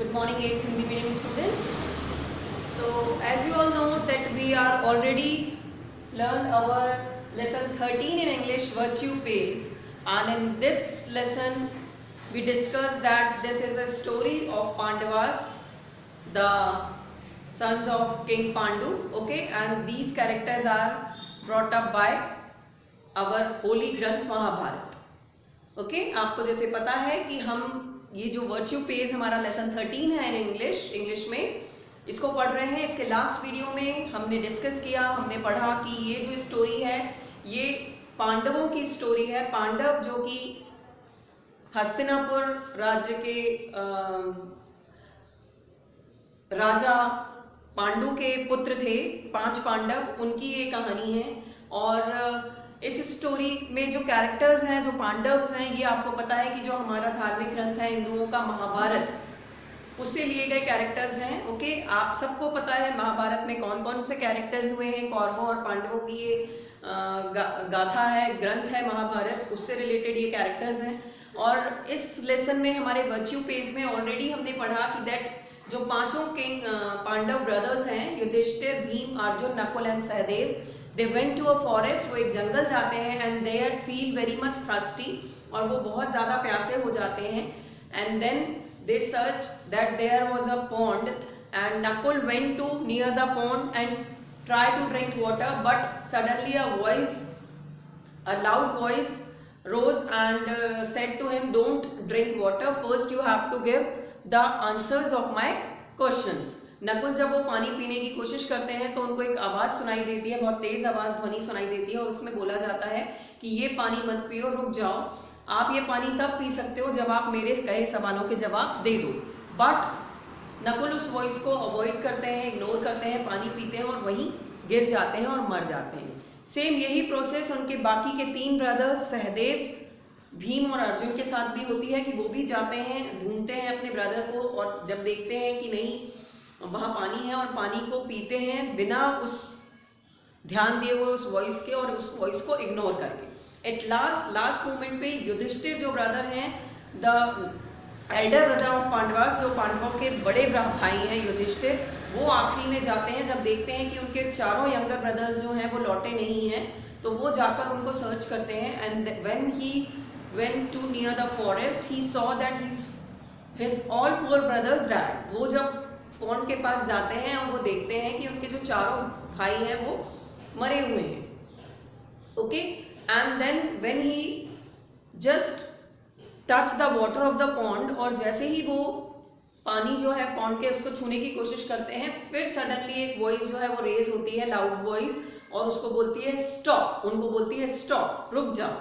Good morning, 8th Hindi medium student. So, as you all know that we are already learned our lesson 13 in English, Virtue Pays, and in this lesson we discussed that this is a story of Pandavas, the sons of King Pandu, okay, and these characters are brought up by our holy ग्रंथ Mahabharat. Okay आपको जैसे पता है कि हम ये जो virtue page हमारा लेसन 13 है इन इंग्लिश में इसको पढ़ रहे हैं. इसके लास्ट वीडियो में हमने डिस्कस किया, हमने पढ़ा कि ये जो स्टोरी है ये पांडवों की स्टोरी है. पांडव जो कि हस्तिनापुर राज्य के राजा पांडु के पुत्र थे, 5 पांडव, उनकी ये कहानी है. और इस स्टोरी में जो कैरेक्टर्स हैं, जो पांडव्स हैं, ये आपको पता है कि जो हमारा धार्मिक ग्रंथ है हिंदुओं का महाभारत, उससे लिए गए कैरेक्टर्स हैं. ओके आप सबको पता है महाभारत में कौन कौन से कैरेक्टर्स हुए हैं. कौरवों और पांडवों की ये गाथा है, ग्रंथ है महाभारत, उससे रिलेटेड ये कैरेक्टर्स हैं. और इस लेसन में हमारे वर्च्यू पेज में ऑलरेडी हमने पढ़ा कि दैट जो 5 किंग पांडव ब्रदर्स हैं, Yudhishthir, Bhim, Arjun, Nakul and Sahdev, they went to a forest, वो एक जंगल जाते हैं and they feel very much thirsty, और वो बहुत ज़्यादा प्यासे हो जाते हैं. and then they search that there was a pond and Nakul went to near the pond and tried to drink water, but suddenly a loud voice rose and said to him, don't drink water, first you have to give the answers of my questions. Nakul जब वो पानी पीने की कोशिश करते हैं तो उनको एक आवाज़ सुनाई देती है, बहुत तेज़ आवाज़, ध्वनि सुनाई देती है, और उसमें बोला जाता है कि ये पानी मत पियो, रुक जाओ, आप ये पानी तब पी सकते हो जब आप मेरे कहे सवालों के जवाब दे दो. बट नकुल उस वॉइस को अवॉइड करते हैं, इग्नोर करते हैं, पानी पीते हैं और वहीं गिर जाते हैं और मर जाते हैं. सेम यही प्रोसेस उनके बाकी के 3 ब्रदर्स सहदेव, भीम और अर्जुन के साथ भी होती है कि वो भी जाते हैं, ढूंढते हैं अपने ब्रदर को, और जब देखते हैं कि नहीं वहाँ पानी है और पानी को पीते हैं बिना उस ध्यान दिए हुए उस वॉइस के और उस वॉइस को इग्नोर करके. एट लास्ट मोमेंट पे युधिष्ठिर जो ब्रदर हैं, the Elder brother of Pandavas, जो पांडवों के बड़े भाई हैं युधिष्ठिर, वो आखिरी में जाते हैं जब देखते हैं कि उनके चारों यंगर ब्रदर्स जो हैं वो लौटे नहीं हैं, तो वो जाकर उनको सर्च करते हैं. And when he went to near the forest he saw that his all 4 brothers died. वो जब पॉन्ड के पास जाते हैं और वो देखते हैं कि उनके जो चारों भाई हैं वो मरे हुए हैं. Okay and then when he just touch the water of the pond, और जैसे ही वो पानी जो है पॉन्ड के उसको छूने की कोशिश करते हैं, फिर सडनली एक वॉइस जो है वो रेज होती है, लाउड वॉइस, और उसको बोलती है स्टॉप, उनको बोलती है स्टॉप, रुक जाओ,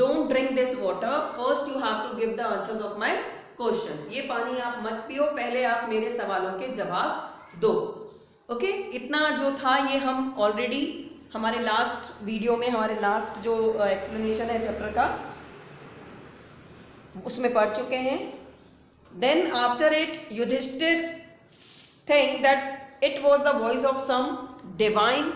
don't drink this water, first you have to give the answers of my questions. ये पानी आप मत पियो, पहले आप मेरे सवालों के जवाब दो. ओके इतना जो था ये हम ऑलरेडी हमारे लास्ट वीडियो में, हमारे लास्ट जो एक्सप्लेनेशन है चैप्टर का, उसमें पढ़ चुके हैं. Then after it Yudhishthir think that it was the voice of some divine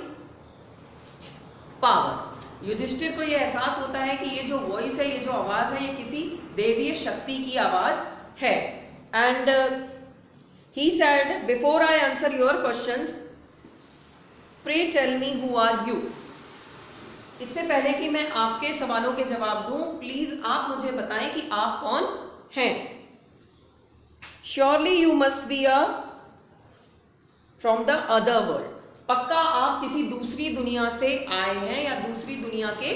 power. Yudhishthir को ये एहसास होता है कि ये जो वॉइस है, ये जो आवाज़ है, ये किसी देवीय शक्ति की आवाज़ है. And he said, before I answer your questions pray tell me who are you. इससे पहले कि मैं आपके सवालों के जवाब दूं, प्लीज आप मुझे बताएं कि आप कौन हैं. Surely you must be a from the other world. पक्का आप किसी दूसरी दुनिया से आए हैं या दूसरी दुनिया के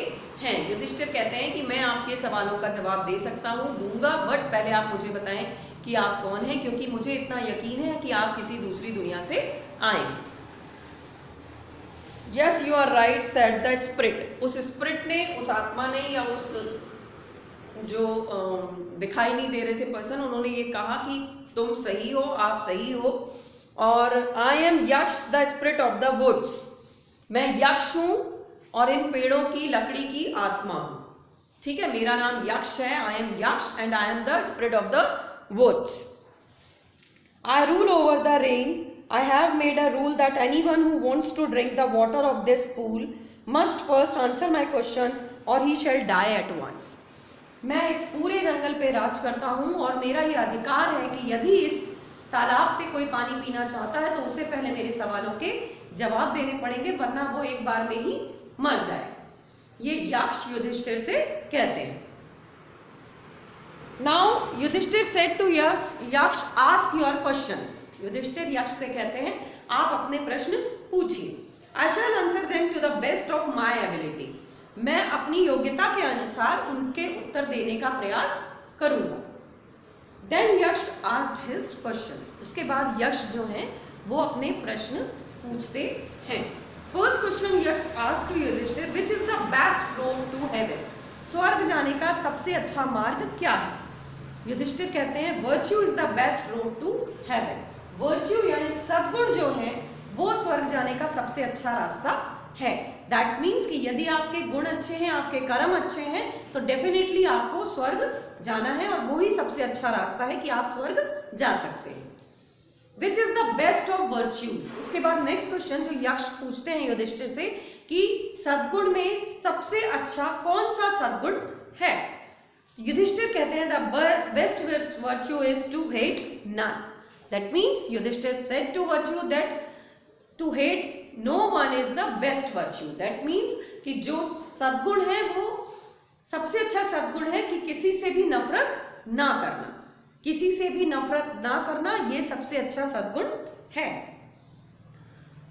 हैं. युधिष्ठिर कहते हैं कि मैं आपके सवालों का जवाब दे सकता हूँ, दूंगा, बट पहले आप मुझे बताएं कि आप कौन हैं, क्योंकि मुझे इतना यकीन है कि आप किसी दूसरी दुनिया से आए. Yes you are right said the spirit. उस स्पिरिट ने, उस आत्मा ने, या उस जो दिखाई नहीं दे रहे थे पर्सन, उन्होंने ये कहा कि तुम सही हो, आप सही हो. और I am Yaksh the spirit of the woods. मैं यक्ष हूं और इन पेड़ों की लकड़ी की आत्मा हूं. ठीक है, मेरा नाम यक्ष है. I am Yaksh and I am the spirit of the woods. I rule over the rain. I have made a rule that anyone who wants to drink the water of this pool must first answer my questions or he shall die at once. मैं इस पूरे जंगल पे राज करता हूँ और मेरा ये अधिकार है कि यदि इस तालाब से कोई पानी पीना चाहता है तो उसे पहले मेरे सवालों के जवाब देने पड़ेंगे, वरना वो एक बार में ही मर जाए। ये यक्ष युधिष्ठिर से कहते हैं। Now Yudhishthira said to Yaksha ask your questions. Yudhishthira Yaksha से कहते हैं आप अपने प्रश्न पूछिए। I shall answer them to the best of my ability. मैं अपनी योग्यता के अनुसार उनके उत्तर देने का प्रयास करूंगा। देन यक्ष आस्क्ड हिज क्वेश्चंस। उसके बाद यक्ष जो हैं वो अपने प्रश्न पूछते हैं। First question Yaksh asked to Yudhishthir, which is the best road to heaven? स्वर्ग जाने का सबसे अच्छा मार्ग क्या है? युधिष्ठिर कहते हैं virtue is the best road to heaven. Virtue यानी सद्गुण जो है वो स्वर्ग जाने का सबसे अच्छा रास्ता है। दैट मीन्स कि यदि आपके गुण अच्छे हैं, आपके कर्म अच्छे हैं, तो डेफिनेटली आपको स्वर्ग जाना है और वही सबसे अच्छा रास्ता है कि आप स्वर्ग जा सकते हैं। Which is the best of virtues? उसके बाद नेक्स्ट क्वेश्चन जो यक्ष पूछते हैं युधिष्ठिर से कि सद्गुण में सबसे अच्छा कौन सा सद्गुण है? युधिष्ठिर कहते हैं the best virtue is to hate none. That means Yudhishthir said to virtue that to hate no one is the best virtue. That means कि जो सद्गुण है वो सबसे अच्छा सद्गुण है कि किसी से भी नफरत ना करना। किसी से भी नफरत ना करना ये सबसे अच्छा सद्गुण है।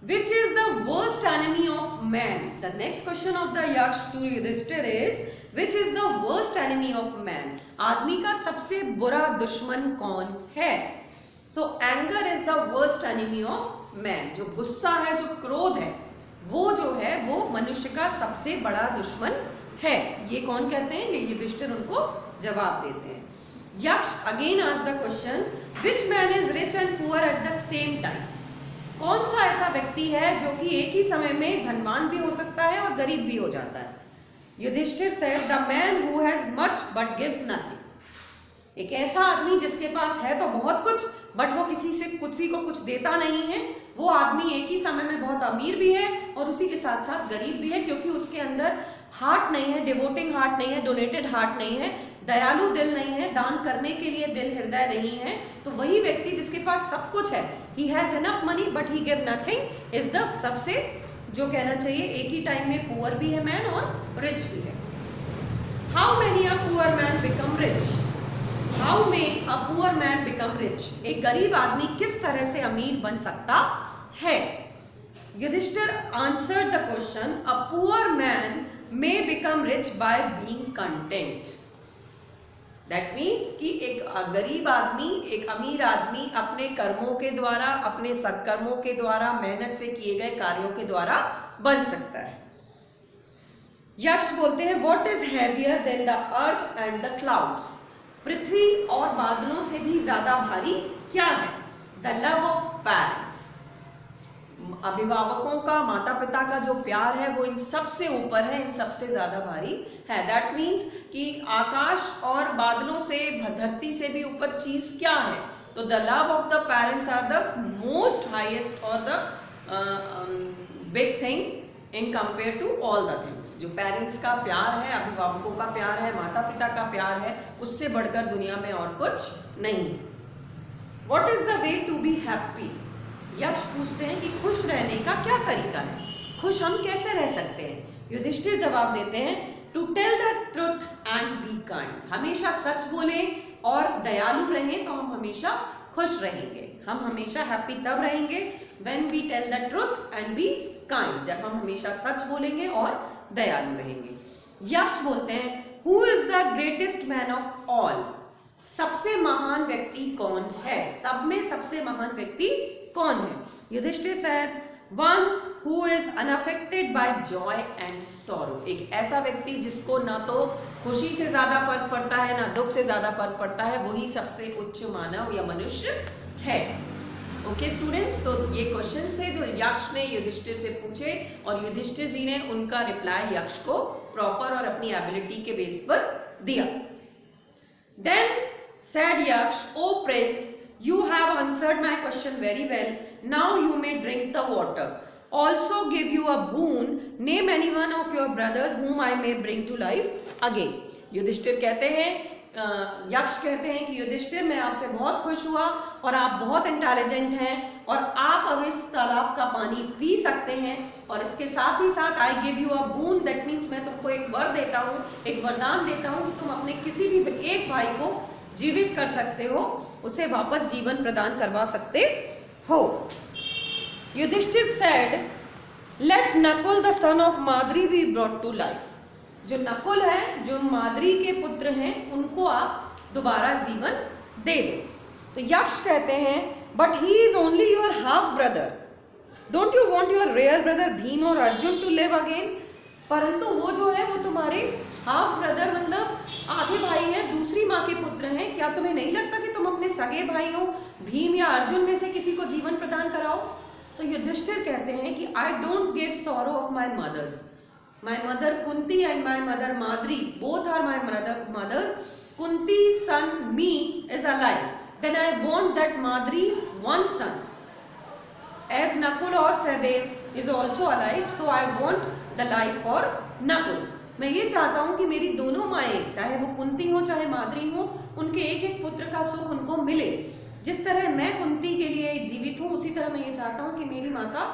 Which is the worst enemy of man? The next question of the Yaksh to Yudhishthir is, which is the worst enemy of man? आदमी का सबसे बुरा दुश्मन कौन है? So anger is the worst enemy of man. जो गुस्सा है, जो क्रोध है, वो जो है वो मनुष्य का सबसे बड़ा दुश्मन है। ये कौन कहते हैं? ये युधिष्ठिर उनको जवाब देते हैं। यक्ष again ask the question, which man is rich and poor at the same time? कौन सा ऐसा व्यक्ति है जो कि एक ही समय में धनवान भी हो सकता है और गरीब भी हो जाता है? Yudhishthir said the man who has much but gives nothing. एक ऐसा आदमी जिसके पास है तो बहुत कुछ बट वो किसी को कुछ देता नहीं है, वो आदमी एक ही समय में बहुत अमीर भी है और उसी के साथ साथ गरीब भी है, क्योंकि उसके अंदर हार्ट नहीं है, डिवोटिंग हार्ट नहीं है, डोनेटेड हार्ट नहीं है, दयालु दिल नहीं है, दान करने के लिए दिल हृदय नहीं है। तो वही व्यक्ति जिसके पास सब कुछ है, he has enough money but he give nothing, is the सबसे जो कहना चाहिए एक ही टाइम में पुअर भी है मैन और रिच भी है। How many a poor man become rich? How may a poor man become rich? एक गरीब आदमी किस तरह से अमीर बन सकता है? Yudhishthir answered the question, a poor man may become rich by being content. That means कि एक गरीब आदमी, एक अमीर आदमी अपने कर्मों के द्वारा, अपने सत्कर्मों के द्वारा, मेहनत से किए गए कार्यों के द्वारा बन सकता है। यक्ष बोलते हैं what is heavier than the earth and the clouds? पृथ्वी और बादलों से भी ज्यादा भारी क्या है? The love of parents. अभिभावकों का, माता पिता का जो प्यार है वो इन सबसे ऊपर है, इन सबसे ज्यादा भारी है। दैट मीन्स कि आकाश और बादलों से, धरती से भी ऊपर चीज क्या है? तो the love of the parents are the most highest और the big thing in compare to all the things. जो पेरेंट्स का प्यार है, अभिभावकों का प्यार है, माता पिता का प्यार है, उससे बढ़कर दुनिया में और कुछ नहीं। What is the way to be happy? Yaksh पूछते हैं कि खुश रहने का क्या तरीका है, खुश हम कैसे रह सकते हैं? युधिष्ठिर जवाब देते हैं to tell the truth and be kind. हमेशा सच बोले और दयालु रहें तो हम हमेशा खुश रहेंगे। हम हमेशा हैप्पी तब रहेंगे when we tell the truth and be kind, जब हम हमेशा सच बोलेंगे और दयालु रहेंगे। यक्ष बोलते हैं who is the greatest man of all? सबसे महान व्यक्ति कौन है? सब में सबसे महान व्यक्ति कौन है? Yudhishthir said one who is unaffected by joy and sorrow. एक ऐसा व्यक्ति जिसको ना तो खुशी से ज्यादा फर्क पड़ता है ना दुख से ज्यादा फर्क पड़ता है, वही सबसे उच्च मानव या मनुष्य है। ओके स्टूडेंट्स, तो ये क्वेश्चंस थे जो यक्ष ने युधिष्ठिर से पूछे और युधिष्ठिर जी ने उनका रिप्लाई यक्ष को प्रॉपर और अपनी एबिलिटी के बेस पर दिया। Then said Yaksh, O prince, you have answered my question very well. Now you may drink the water. Also give you a boon. Name any one of your brothers whom I may bring to life again. Yudhishthir कहते हैं यक्ष कहते हैं कि युधिष्ठिर मैं आपसे बहुत खुश हुआ और आप बहुत इंटेलिजेंट हैं और आप अब इस तालाब का पानी पी सकते हैं, और इसके साथ ही साथ I give you a boon, that means मैं तुमको एक वर देता हूँ, एक वरदान देता हूँ कि तुम अपने किसी भी एक भाई को जीवित कर सकते हो, उसे वापस जीवन प्रदान करवा सकते हो। Yudhishthir said let Nakul the son of Madri be brought to life. जो नकुल है, जो माद्री के पुत्र हैं, उनको आप दोबारा जीवन दे दो। तो यक्ष कहते हैं but he is only your half brother, don't you want your real brother Bhim और अर्जुन टू लिव अगेन। परंतु वो जो है वो तुम्हारे हाफ ब्रदर मतलब आधे भाई हैं, दूसरी माँ के पुत्र हैं, क्या तुम्हें नहीं लगता कि तुम अपने सगे भाई हो भीम या अर्जुन में से किसी को जीवन प्रदान कराओ। तो युधिष्ठिर कहते हैं कि I don't give sorrow of my mothers, my mother Kunti and my mother Madri, both are my mothers. Kunti's son me is alive, then I want that Madri's one son as Nakul or Sahadev is also alive, so I want the life for Nakul. मैं ये चाहता हूँ कि मेरी दोनों माएँ, चाहे वो कुंती हो चाहे माद्री हो, उनके एक एक पुत्र का सुख उनको मिले। जिस तरह मैं कुंती के लिए जीवित हूँ, उसी तरह मैं ये चाहता हूँ कि मेरी माता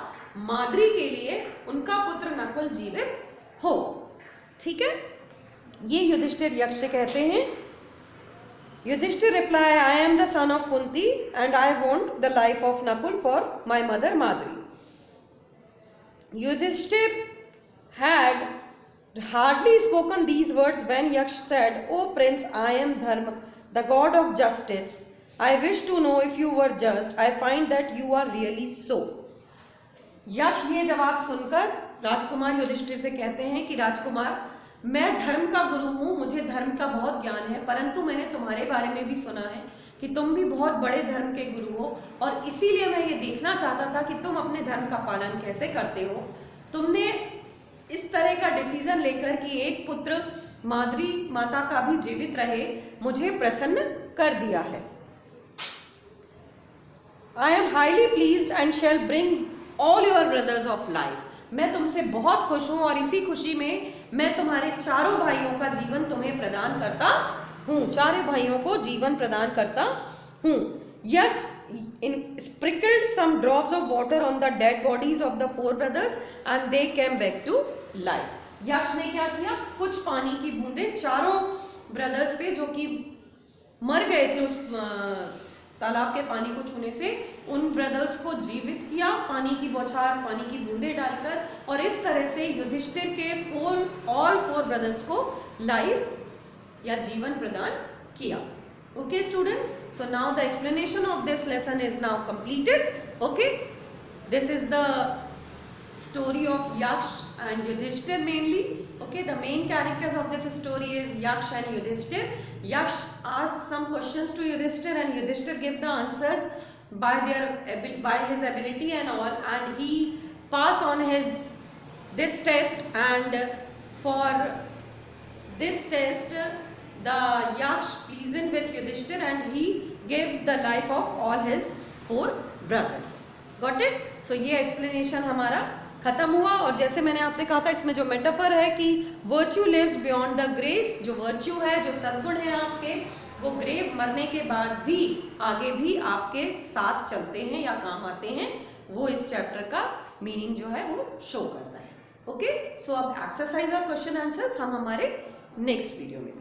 माद्री के लिए उनका पुत्र नकुल जीवित हो। ठीक है, ये युधिष्ठिर यक्ष कहते हैं। Yudhishthira reply I am the son of Kunti and I want the life of Nakula for my mother Madri. Yudhishthira had hardly spoken these words when Yaksha said O prince I am Dharma the god of justice, I wish to know if you were just, I find that you are really so. Yaksha ये जवाब सुनकर राजकुमार युधिष्ठिर से कहते हैं कि राजकुमार मैं धर्म का गुरु हूँ, मुझे धर्म का बहुत ज्ञान है, परंतु मैंने तुम्हारे बारे में भी सुना है कि तुम भी बहुत बड़े धर्म के गुरु हो, और इसीलिए मैं ये देखना चाहता था कि तुम अपने धर्म का पालन कैसे करते हो। तुमने इस तरह का डिसीजन लेकर कि एक पुत्र माद्री माता का भी जीवित रहे, मुझे प्रसन्न कर दिया है। I M highly pleased and shall bring all your brothers of life. मैं तुमसे बहुत खुश हूँ और इसी खुशी में मैं तुम्हारे चारों भाइयों का जीवन तुम्हें प्रदान करता हूँ, चारों भाइयों को जीवन प्रदान करता हूँ। Yes in sprinkled some drops of water on the dead bodies of the 4 brothers and they came back to life. Yaksh ने क्या किया, कुछ पानी की बूंदें चारों ब्रदर्स पे जो कि मर गए थे उस तालाब के पानी को छूने से, उन ब्रदर्स को जीवित किया पानी की बौछार, पानी की बूंदें डालकर, और इस तरह से युधिष्ठिर के ऑल 4 ब्रदर्स को लाइफ या जीवन प्रदान किया। Okay student, so now the explanation of this lesson is now completed. Okay, this is the story of Yaksh and Yudhishthir mainly. Okay, the main characters of this story is Yaksh and Yudhishthir. Yaksh asked some questions to Yudhishthir and Yudhishthir gave the answers by his ability and all, and he passed on this test, and for this test the Yaksh pleased with Yudhishthir and he gave the life of all his 4 brothers. Got it? So ये explanation हमारा खत्म हुआ। और जैसे मैंने आपसे कहा था, इसमें जो मेटाफर है कि virtue lives beyond the grace, जो वर्च्यू है, जो सद्गुण है आपके, वो ग्रेव मरने के बाद भी आगे भी आपके साथ चलते हैं या काम आते हैं, वो इस चैप्टर का मीनिंग जो है वो शो करता है। ओके, सो अब एक्सरसाइज और क्वेश्चन आंसर्स हम हमारे नेक्स्ट वीडियो में